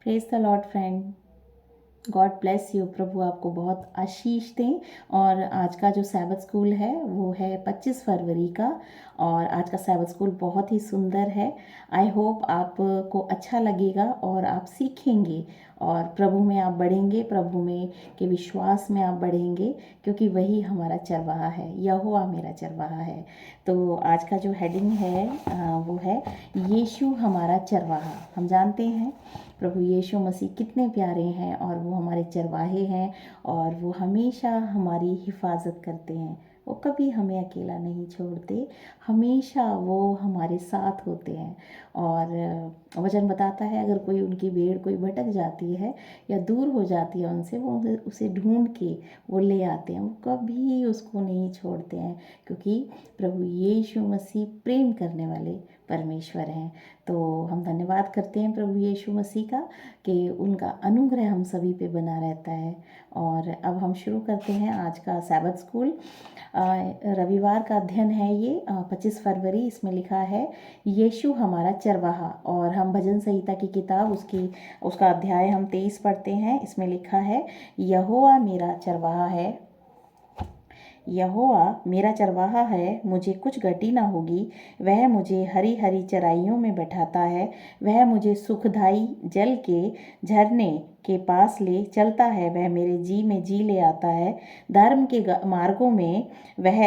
Praise the Lord friend. God bless you. प्रभु आपको बहुत आशीष दें। और आज का जो सैबत स्कूल है वो है 25 फरवरी का। और आज का सैबत स्कूल बहुत ही सुंदर है। आई होप आपको अच्छा लगेगा और आप सीखेंगे और प्रभु में आप बढ़ेंगे, प्रभु में के विश्वास में आप बढ़ेंगे, क्योंकि वही हमारा चरवाहा है, यहोवा मेरा चरवाहा है। तो आज का जो हेडिंग है वो है यीशु हमारा चरवाहा। हम जानते हैं प्रभु यीशु मसीह कितने प्यारे हैं और वो हमारे चरवाहे हैं और वो हमेशा हमारी हिफाजत करते हैं। वो कभी हमें अकेला नहीं छोड़ते, हमेशा वो हमारे साथ होते हैं। और वचन बताता है अगर कोई उनकी भेड़ कोई भटक जाती है या दूर हो जाती है उनसे, वो उसे ढूंढ के वो ले आते हैं, वो कभी उसको नहीं छोड़ते हैं, क्योंकि प्रभु यीशु मसीह प्रेम करने वाले परमेश्वर हैं। तो हम धन्यवाद करते हैं प्रभु यीशु मसीह का कि उनका अनुग्रह हम सभी पे बना रहता है। और अब हम शुरू करते हैं आज का सैबत स्कूल। रविवार का अध्ययन है ये 25 फरवरी। इसमें लिखा है यीशु हमारा चरवाहा। और हम भजन संहिता की किताब उसका अध्याय हम 23 पढ़ते हैं। इसमें लिखा है यहोवा मेरा चरवाहा है, यहोवा मेरा चरवाहा है, मुझे कुछ घटी ना होगी। वह मुझे हरी हरी चराइयों में बैठाता है, वह मुझे सुखदाई जल के झरने के पास ले चलता है, वह मेरे जी में जी ले आता है। धर्म के मार्गों में वह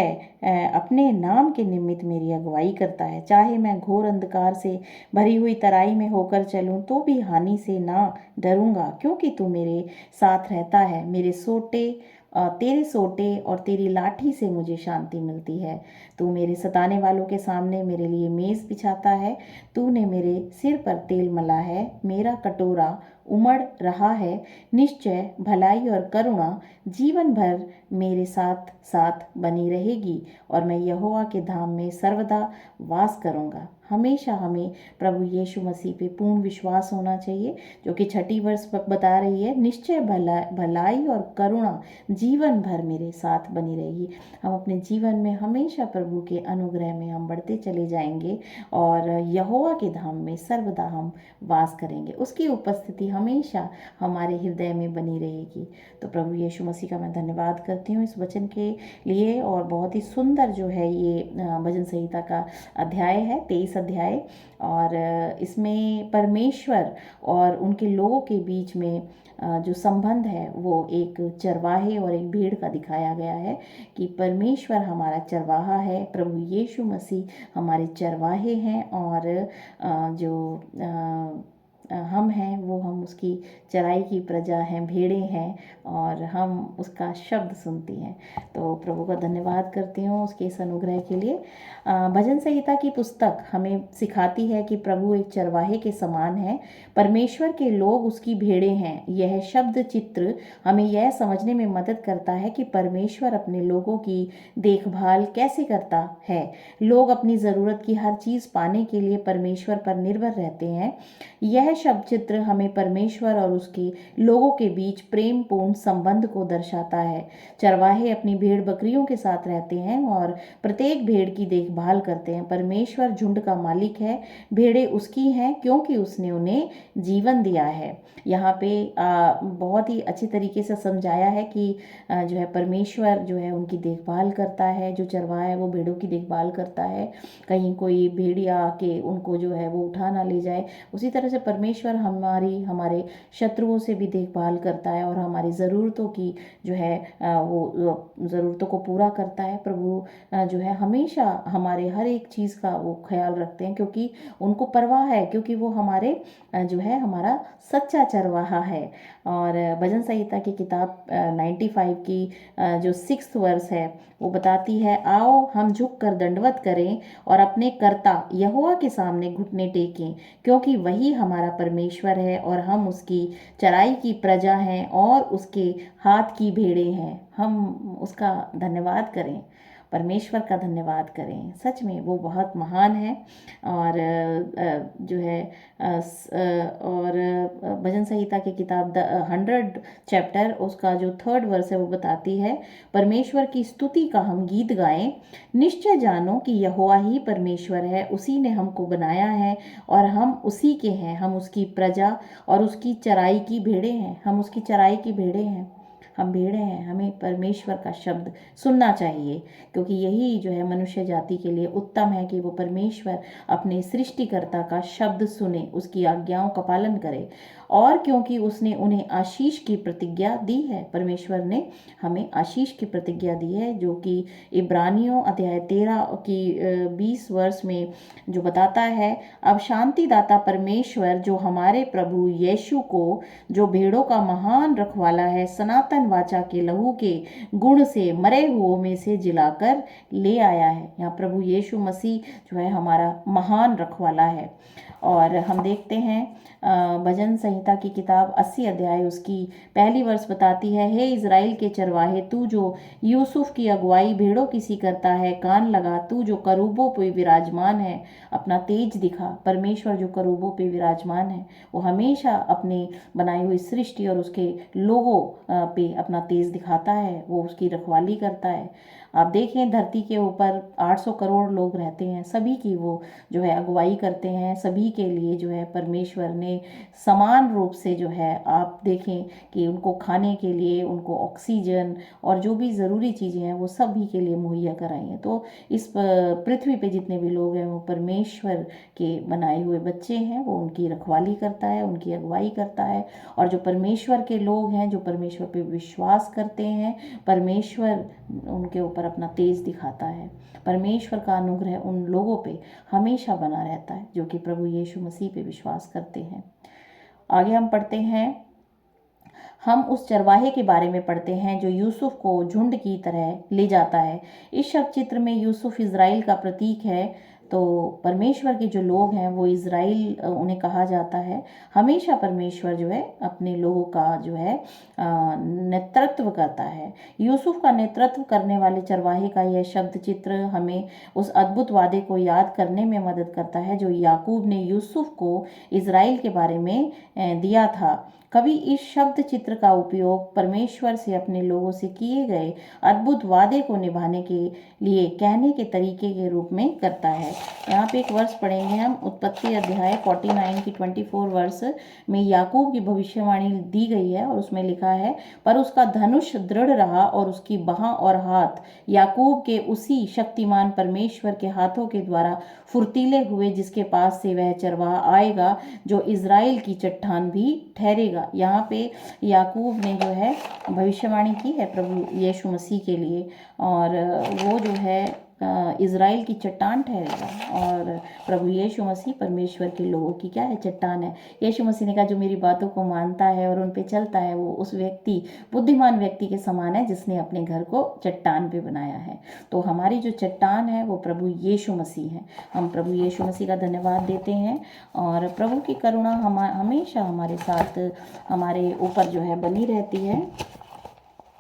अपने नाम के निमित्त मेरी अगुवाई करता है। चाहे मैं घोर अंधकार से भरी हुई तराई में होकर चलूं तो भी हानि से ना डरूंगा, क्योंकि तू मेरे साथ रहता है। तेरे सोटे और तेरी लाठी से मुझे शांति मिलती है। तू मेरे सताने वालों के सामने मेरे लिए मेज बिछाता है। तूने मेरे सिर पर तेल मला है, मेरा कटोरा उमड़ रहा है। निश्चय भलाई और करुणा जीवन भर मेरे साथ साथ बनी रहेगी और मैं यहोवा के धाम में सर्वदा वास करूंगा। हमेशा हमें प्रभु यीशु मसीह पे पूर्ण विश्वास होना चाहिए, जो कि 6 वर्ष बता रही है, निश्चय भलाई और करुणा जीवन भर मेरे साथ बनी रहेगी। हम अपने जीवन में हमेशा प्रभु के अनुग्रह में हम बढ़ते चले जाएंगे और यहोवा के धाम में सर्वदा हम वास करेंगे। उसकी उपस्थिति हमेशा हमारे हृदय में बनी रहेगी। तो प्रभु यीशु मसीह का मैं धन्यवाद करती हूँ इस वचन के लिए। और बहुत ही सुंदर जो है ये भजन संहिता का अध्याय है, 23 अध्याय। और इसमें परमेश्वर और उनके लोगों के बीच में जो संबंध है वो एक चरवाहे और एक भेड़ का दिखाया गया है कि परमेश्वर हमारा चरवाहा है, प्रभु यीशु मसीह हमारे चरवाहे हैं। और जो हम हैं वो हम उसकी चराई की प्रजा हैं, भेड़ें हैं और हम उसका शब्द सुनती हैं। तो प्रभु का धन्यवाद करती हूँ उसके इस अनुग्रह के लिए। भजन संहिता की पुस्तक हमें सिखाती है कि प्रभु एक चरवाहे के समान है, परमेश्वर के लोग उसकी भेड़ें हैं। यह शब्द चित्र हमें यह समझने में मदद करता है कि परमेश्वर अपने लोगों की देखभाल कैसे करता है। लोग अपनी ज़रूरत की हर चीज़ पाने के लिए परमेश्वर पर निर्भर रहते हैं। यह शब्द चित्र हमें परमेश्वर और उसके लोगों के बीच प्रेम पूर्ण संबंध को दर्शाता है। चरवाहे अपनी भेड़ बकरियों के साथ रहते हैं और प्रत्येक भेड़ की देखभाल करते हैं। परमेश्वर झुंड का मालिक है, भेड़ें उसकी हैं क्योंकि उसने उन्हें जीवन दिया है। यहाँ पे बहुत ही अच्छी तरीके से समझाया है कि जो है परमेश्वर जो है उनकी देखभाल करता है। जो चरवाहा है वो भेड़ों की देखभाल करता है, कहीं कोई भेड़िया आके उनको जो है वो उठा ना ले जाए। उसी तरह से परमेश्वर हमारे शत्रुओं से भी देखभाल करता है और हमारी ज़रूरतों की जो है वो ज़रूरतों को पूरा करता है। प्रभु जो है हमेशा हमारे हर एक चीज़ का वो ख्याल रखते हैं, क्योंकि उनको परवाह है, क्योंकि वो हमारे जो है हमारा सच्चा चरवाहा है। और भजन संहिता की किताब 95 की जो 6 वर्स है वो बताती है, आओ हम झुक कर दंडवत करें और अपने कर्ता यहोवा के सामने घुटने टेकें, क्योंकि वही हमारा परमेश्वर है और हम उसकी चराई की प्रजा हैं और उसके हाथ की भेड़ें हैं। हम उसका धन्यवाद करें। परमेश्वर का धन्यवाद करें। सच में वो बहुत महान है। और जो है और भजन संहिता की किताब 100 चैप्टर उसका जो 3rd वर्स है वो बताती है, परमेश्वर की स्तुति का हम गीत गाएं, निश्चय जानो कि यहोवा ही परमेश्वर है, उसी ने हमको बनाया है और हम उसी के हैं, हम उसकी प्रजा और उसकी चराई की भेड़ें हैं। हम उसकी चराई की भेड़ें हैं, हम भेड़ें हैं। हमें परमेश्वर का शब्द सुनना चाहिए, क्योंकि यही जो है मनुष्य जाति के लिए उत्तम है कि वो परमेश्वर अपने सृष्टिकर्ता का शब्द सुने, उसकी आज्ञाओं का पालन करे। और क्योंकि उसने उन्हें आशीष की प्रतिज्ञा दी है, परमेश्वर ने हमें आशीष की प्रतिज्ञा दी है, जो कि इब्रानियों अध्याय 13 की 20 वर्ष में जो बताता है, अब शांतिदाता परमेश्वर जो हमारे प्रभु यीशु को, जो भेड़ों का महान रखवाला है, सनातन वाचा के लहू के गुण से मरे हुओं में से जिलाकर ले आया है। यहाँ प्रभु यीशु मसीह जो है हमारा महान रखवाला है। और हम देखते हैं भजन संहिता की किताब 80 अध्याय उसकी पहली वर्ष बताती है, हे इज़राइल के चरवाहे, तू जो यूसुफ की अगुवाई भेड़ों की सी करता है, कान लगा, तू जो करूबों पे विराजमान है, अपना तेज दिखा। परमेश्वर जो करूबों पे विराजमान है, वो हमेशा अपने बनाई हुई सृष्टि और उसके लोगों पे अपना तेज दिखाता है, वो उसकी रखवाली करता है। आप देखें, धरती के ऊपर 800 करोड़ लोग रहते हैं, सभी की वो जो है अगुवाई करते हैं। सभी के लिए जो है परमेश्वर ने समान रूप से जो है, आप देखें कि उनको खाने के लिए, उनको ऑक्सीजन और जो भी ज़रूरी चीज़ें हैं वो सभी के लिए मुहैया कराई हैं। तो इस पृथ्वी पे जितने भी लोग हैं वो परमेश्वर के बनाए हुए बच्चे हैं, वो उनकी रखवाली करता है, उनकी अगुवाई करता है। और जो परमेश्वर के लोग हैं, जो परमेश्वर पे विश्वास करते हैं, परमेश्वर उनके ऊपर अपना तेज दिखाता है। परमेश्वर का अनुग्रह उन लोगों पे हमेशा बना रहता है जो कि प्रभु यीशु मसीह पे विश्वास करते हैं। आगे हम पढ़ते हैं, हम उस चरवाहे के बारे में पढ़ते हैं जो यूसुफ को झुंड की तरह ले जाता है। इस शब्द चित्र में यूसुफ इज़राइल का प्रतीक है। तो परमेश्वर के जो लोग हैं वो इज़राइल उन्हें कहा जाता है। हमेशा परमेश्वर जो है अपने लोगों का जो है नेतृत्व करता है। यूसुफ का नेतृत्व करने वाले चरवाहे का यह शब्द चित्र हमें उस अद्भुत वादे को याद करने में मदद करता है जो याकूब ने यूसुफ को इज़राइल के बारे में दिया था। कवि इस शब्द चित्र का उपयोग परमेश्वर से अपने लोगों से किए गए अद्भुत वादे को निभाने के लिए कहने के तरीके के रूप में करता है। यहाँ पे एक वर्ष पढ़ेंगे हम, उत्पत्ति अध्याय 49 की 24 वर्ष में याकूब की भविष्यवाणी दी गई है और उसमें लिखा है, पर उसका धनुष दृढ़ रहा और उसकी बाह और हाथ याकूब के उसी शक्तिमान परमेश्वर के हाथों के द्वारा फुर्तीले हुए, जिसके पास से वह चरवाहा आएगा जो इज़राइल की चट्टान भी ठहरेगा। यहाँ पे याकूब ने जो है भविष्यवाणी की है प्रभु यीशु मसीह के लिए, और वो जो है इज़राइल की चट्टान ठहरेगा। और प्रभु यीशु मसीह परमेश्वर के लोगों की क्या है, चट्टान है। यीशु मसीह ने कहा, जो मेरी बातों को मानता है और उन पे चलता है, वो उस व्यक्ति, बुद्धिमान व्यक्ति के समान है जिसने अपने घर को चट्टान पे बनाया है। तो हमारी जो चट्टान है वो प्रभु यीशु मसीह है। हम प्रभु यीशु मसीह का धन्यवाद देते हैं और प्रभु की करुणा हमेशा हमारे साथ, हमारे ऊपर जो है बनी रहती है।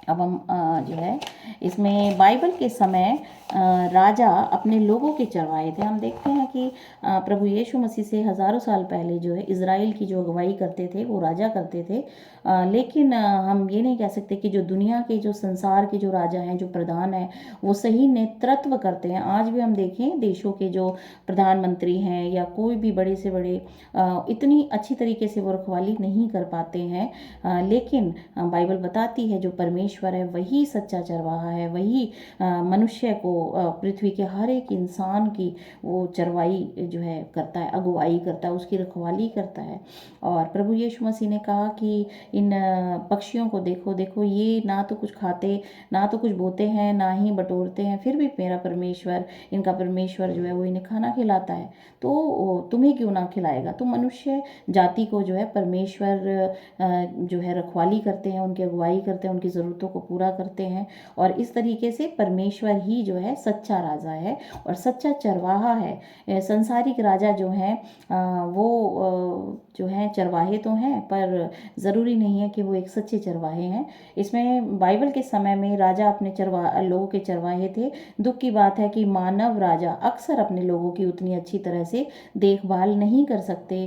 अब हम जो है इसमें बाइबल के समय राजा अपने लोगों के चरवाहे थे। हम देखते हैं कि प्रभु यीशु मसीह से हज़ारों साल पहले जो है इज़राइल की जो अगुवाई करते थे वो राजा करते थे। लेकिन हम ये नहीं कह सकते कि जो दुनिया के, जो संसार के जो राजा हैं, जो प्रधान हैं, वो सही नेतृत्व करते हैं। आज भी हम देखें देशों के जो प्रधानमंत्री हैं या कोई भी बड़े से बड़े इतनी अच्छी तरीके से वो रखवाली नहीं कर पाते हैं। लेकिन बाइबल बताती है जो परमेश्वर है वही सच्चा चरवाहा है, वही मनुष्य को, पृथ्वी के हर एक इंसान की वो चरवाई जो है करता है, अगुवाई करता है, उसकी रखवाली करता है। और प्रभु यीशु मसीह ने कहा कि इन पक्षियों को देखो, देखो ये ना तो कुछ खाते, ना तो कुछ बोते हैं, ना ही बटोरते हैं, फिर भी मेरा परमेश्वर, इनका परमेश्वर जो है वो इन्हें खाना खिलाता है। तो तुम्हें क्यों ना खिलाएगा। तो मनुष्य जाति को जो है परमेश्वर जो है रखवाली करते हैं, उनकी अगुवाई करते हैं, उनकी ज़रूरतों ज़रूरतों को पूरा करते हैं। और इस तरीके से परमेश्वर ही जो है सच्चा राजा है और सच्चा चरवाहा है। संसारिक राजा जो हैं वो जो हैं चरवाहे तो हैं, पर ज़रूरी नहीं है कि वो एक सच्चे चरवाहे हैं। इसमें बाइबल के समय में राजा अपने लोगों के चरवाहे थे। दुख की बात है कि मानव राजा अक्सर अपने लोगों की उतनी अच्छी तरह से देखभाल नहीं कर सकते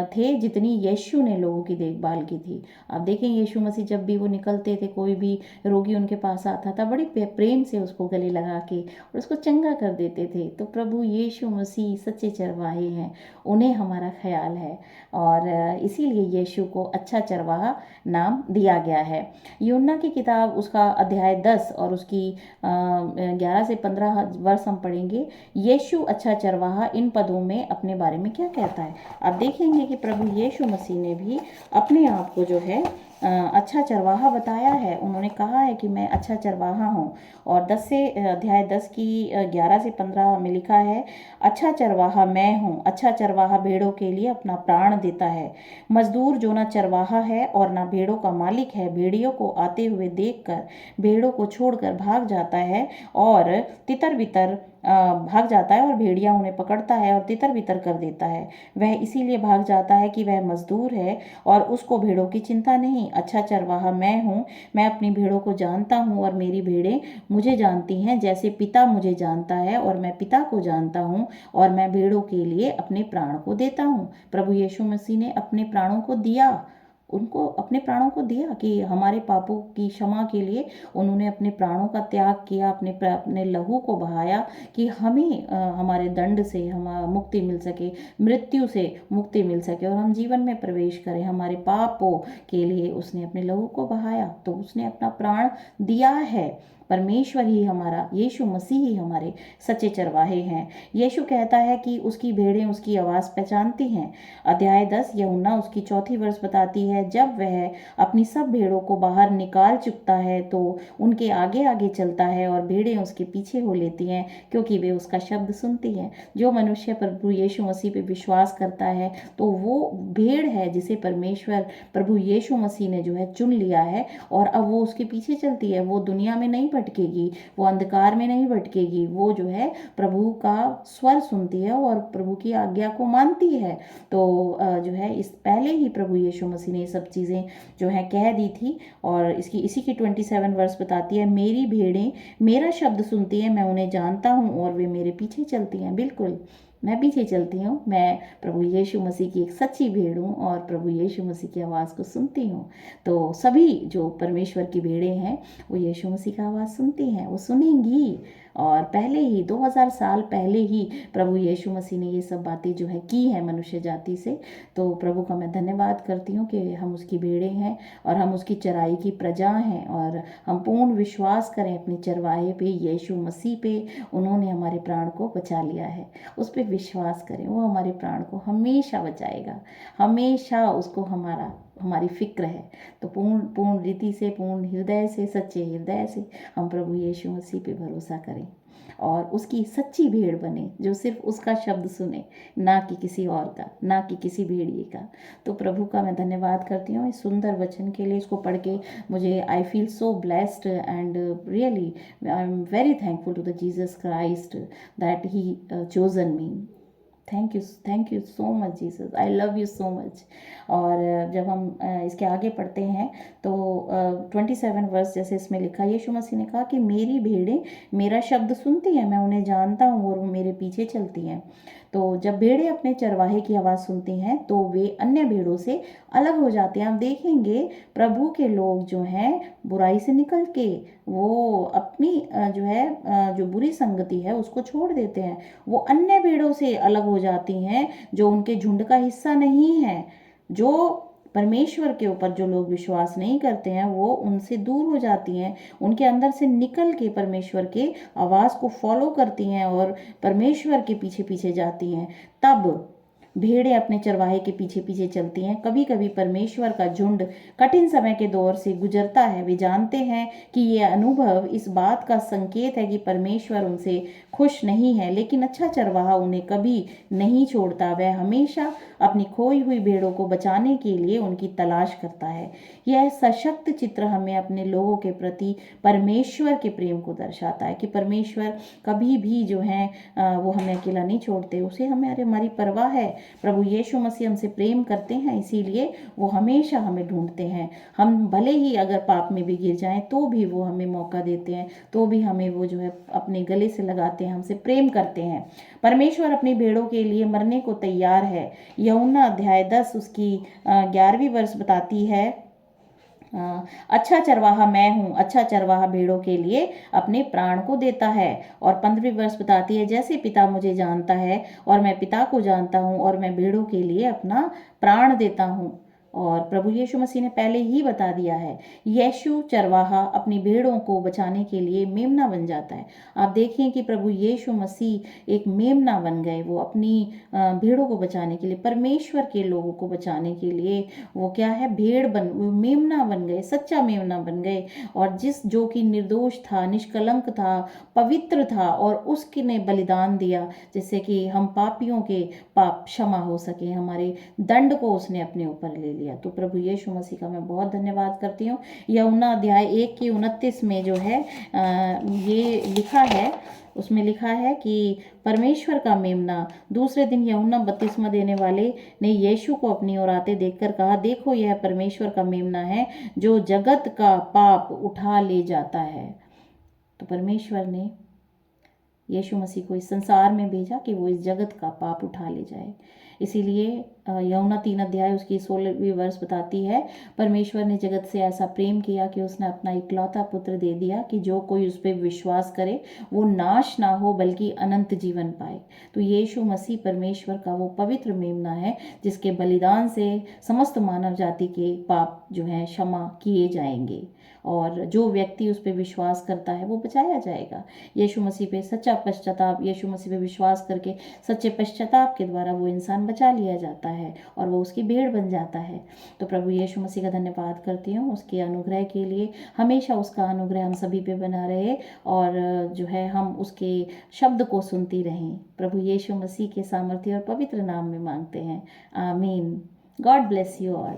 थे जितनी यीशु ने लोगों की देखभाल की थी। आप देखें यीशु मसीह जब भी वो निकलते थे, कोई भी रोगी उनके पास आता था, बड़ी प्रेम से उसको गले लगा के और उसको चंगा कर देते थे। तो प्रभु यीशु मसीह सच्चे चरवाहे हैं, उन्हें हमारा ख्याल है और इसीलिए यीशु को अच्छा चरवाहा नाम दिया गया है। यूहन्ना की किताब उसका अध्याय 10 और उसकी 11 से 15 वर्ष हम पढ़ेंगे। यीशु अच्छा चरवाहा इन पदों में अपने बारे में क्या कहता है। आप देखेंगे कि प्रभु यीशु मसीह ने भी अपने आप को जो है अच्छा चरवाहा बताया है। उन्होंने कहा है कि मैं अच्छा चरवाहा हूँ। और अध्याय 10 की 11 से 15 में लिखा है, अच्छा चरवाहा मैं हूँ। अच्छा चरवाहा भेड़ों के लिए अपना प्राण देता है। मजदूर जो ना चरवाहा है और ना भेड़ों का मालिक है, भेड़ियों को आते हुए देखकर भेड़ों को छोड़कर भाग जाता है और तितर बितर भाग जाता है और भेड़िया उन्हें पकड़ता है और तितर बितर कर देता है। वह इसीलिए भाग जाता है कि वह मजदूर है और उसको भेड़ों की चिंता नहीं। अच्छा चरवाहा मैं हूँ, मैं अपनी भेड़ों को जानता हूँ और मेरी भेड़ें मुझे जानती हैं, जैसे पिता मुझे जानता है और मैं पिता को जानता हूँ और मैं भेड़ों के लिए अपने प्राण को देता हूँ। प्रभु यीशु मसीह ने अपने प्राणों को दिया, उनको अपने प्राणों को दिया कि हमारे पापों की क्षमा के लिए उन्होंने अपने प्राणों का त्याग किया, अपने लहू को बहाया कि हमें हमारे दंड से हम मुक्ति मिल सके, मृत्यु से मुक्ति मिल सके और हम जीवन में प्रवेश करें। हमारे पापों के लिए उसने अपने लहू को बहाया, तो उसने अपना प्राण दिया है। परमेश्वर ही हमारा, यीशु मसीह ही हमारे सच्चे चरवाहे हैं। यीशु कहता है कि उसकी भेड़ें उसकी आवाज़ पहचानती हैं। अध्याय 10 यूहन्ना उसकी 4 वर्ष बताती है, जब वह अपनी सब भेड़ों को बाहर निकाल चुकता है तो उनके आगे आगे चलता है और भेड़ें उसके पीछे हो लेती हैं, क्योंकि वे उसका शब्द सुनती हैं। जो मनुष्य प्रभु यीशु मसीह पे विश्वास करता है तो वो भेड़ है जिसे परमेश्वर प्रभु यीशु मसीह ने जो है चुन लिया है और अब वो उसके पीछे चलती है। वो दुनिया में नहीं भटकेगी, वो अंधकार में नहीं भटकेगी, वो जो है प्रभु का स्वर सुनती है और प्रभु की आज्ञा को मानती है। तो जो है इस पहले ही प्रभु यीशु मसीह ने ये सब चीज़ें जो है कह दी थी। और इसी की 27 वर्ष बताती है, मेरी भेड़ें मेरा शब्द सुनती हैं, मैं उन्हें जानता हूँ और वे मेरे पीछे चलती हैं। बिल्कुल मैं पीछे चलती हूँ, मैं प्रभु यीशु मसीह की एक सच्ची भेड़ हूँ और प्रभु यीशु मसीह की आवाज़ को सुनती हूँ। तो सभी जो परमेश्वर की भेड़ें हैं वो यीशु मसीह की आवाज़ सुनती हैं, वो सुनेंगी। और पहले ही 2000 साल पहले ही प्रभु यीशु मसीह ने ये सब बातें जो है की है मनुष्य जाति से। तो प्रभु का मैं धन्यवाद करती हूँ कि हम उसकी भेड़ें हैं और हम उसकी चराई की प्रजा हैं और हम पूर्ण विश्वास करें अपने चरवाहे पे, यीशु मसीह पे। उन्होंने हमारे प्राण को बचा लिया है, उस पर विश्वास करें, वो हमारे प्राण को हमेशा बचाएगा, हमेशा उसको हमारी फिक्र है। तो पूर्ण रीति से, पूर्ण हृदय से, सच्चे हृदय से हम प्रभु यीशु मसीह पे भरोसा करें और उसकी सच्ची भेड़ बने जो सिर्फ उसका शब्द सुने, ना कि किसी और का, ना कि किसी भेड़िए का। तो प्रभु का मैं धन्यवाद करती हूँ इस सुंदर वचन के लिए। इसको पढ़ के मुझे I feel so blessed and really I am very thankful to the Jesus Christ that he chosen me. Thank you so much Jesus, I love you so much. और जब हम इसके आगे पढ़ते हैं तो 27 वर्ष जैसे इसमें लिखा, यीशु मसीह ने कहा कि मेरी भेड़ें मेरा शब्द सुनती हैं, मैं उन्हें जानता हूँ और वो मेरे पीछे चलती हैं। तो जब भेड़ें अपने चरवाहे की आवाज़ सुनती हैं तो वे अन्य भेड़ों से अलग हो जाते हैं। आप देखेंगे प्रभु के लोग जो हैं बुराई से निकल के वो अपनी जो है जो बुरी संगति है उसको छोड़ देते हैं, वो अन्य भेड़ों से अलग हो जाती हैं जो उनके झुंड का हिस्सा नहीं है। जो परमेश्वर के ऊपर जो लोग विश्वास नहीं करते हैं वो उनसे दूर हो जाती हैं, उनके अंदर से निकल के परमेश्वर के आवाज़ को फॉलो करती हैं और परमेश्वर के पीछे पीछे जाती हैं। तब भेड़ें अपने चरवाहे के पीछे पीछे चलती हैं। कभी कभी परमेश्वर का झुंड कठिन समय के दौर से गुजरता है। वे जानते हैं कि ये अनुभव इस बात का संकेत है कि परमेश्वर उनसे खुश नहीं है, लेकिन अच्छा चरवाहा उन्हें कभी नहीं छोड़ता। वह हमेशा अपनी खोई हुई भेड़ों को बचाने के लिए उनकी तलाश करता है। यह सशक्त चित्र हमें अपने लोगों के प्रति परमेश्वर के प्रेम को दर्शाता है कि परमेश्वर कभी भी जो है वो हमें अकेला नहीं छोड़ते। उसे हमारी परवाह है। प्रभु यीशु मसीह हमसे प्रेम करते हैं, इसीलिए वो हमेशा हमें ढूंढते हैं। हम भले ही अगर पाप में भी गिर जाएं तो भी वो हमें मौका देते हैं, तो भी हमें वो जो है अपने गले से लगाते हैं, हमसे प्रेम करते हैं। परमेश्वर अपनी भेड़ों के लिए मरने को तैयार है। यूहन्ना अध्याय 10 उसकी 11वीं वर्ष बताती है, अच्छा चरवाहा मैं हूँ, अच्छा चरवाहा भेड़ों के लिए अपने प्राण को देता है। और 15वीं वर्ष बताती है, जैसे पिता मुझे जानता है और मैं पिता को जानता हूँ और मैं भेड़ों के लिए अपना प्राण देता हूँ। और प्रभु यीशु मसीह ने पहले ही बता दिया है, यीशु चरवाहा अपनी भेड़ों को बचाने के लिए मेमना बन जाता है। आप देखिए कि प्रभु यीशु मसीह एक मेमना बन गए। वो अपनी भेड़ों को बचाने के लिए, परमेश्वर के लोगों को बचाने के लिए वो क्या है, वो मेमना बन गए, सच्चा मेमना बन गए। और जो कि निर्दोष था, निष्कलंक था, पवित्र था, और उसने बलिदान दिया जिससे कि हम पापियों के पाप क्षमा हो सके, हमारे दंड को उसने अपने ऊपर ले लिया। तो प्रभु यीशु मसीह का मैं बहुत धन्यवाद करती हूँ। यूहन्ना अध्याय 1 की 29 में जो है ये लिखा है, उसमें लिखा है कि परमेश्वर का मेमना। दूसरे दिन यूहन्ना बपतिस्मा देने वाले ने यीशु को अपनी ओर आते देखकर कहा, देखो यह परमेश्वर का मेमना है जो जगत का पाप उठा ले जाता है। तो परमेश्वर ने यीशु मसीह को इस संसार में भेजा कि वो इस जगत का पाप उठा ले जाए। इसीलिए यूहन्ना 3 अध्याय उसकी 16वीं वर्ष बताती है, परमेश्वर ने जगत से ऐसा प्रेम किया कि उसने अपना इकलौता पुत्र दे दिया कि जो कोई उस पर विश्वास करे वो नाश ना हो बल्कि अनंत जीवन पाए। तो यीशु मसीह परमेश्वर का वो पवित्र मेमना है जिसके बलिदान से समस्त मानव जाति के पाप जो है क्षमा किए जाएंगे, और जो व्यक्ति उस पर विश्वास करता है वो बचाया जाएगा। यीशु मसीह पे सच्चा पश्चाताप, यीशु मसीह पे विश्वास करके सच्चे पश्चाताप के द्वारा वो इंसान बचा लिया जाता है और वो उसकी भेड़ बन जाता है। तो प्रभु यीशु मसीह का धन्यवाद करती हूँ उसके अनुग्रह के लिए। हमेशा उसका अनुग्रह हम सभी पे बना रहे और जो है हम उसके शब्द को सुनती रहें। प्रभु यीशु मसीह के सामर्थ्य और पवित्र नाम में मांगते हैं, आमीन। God bless you all.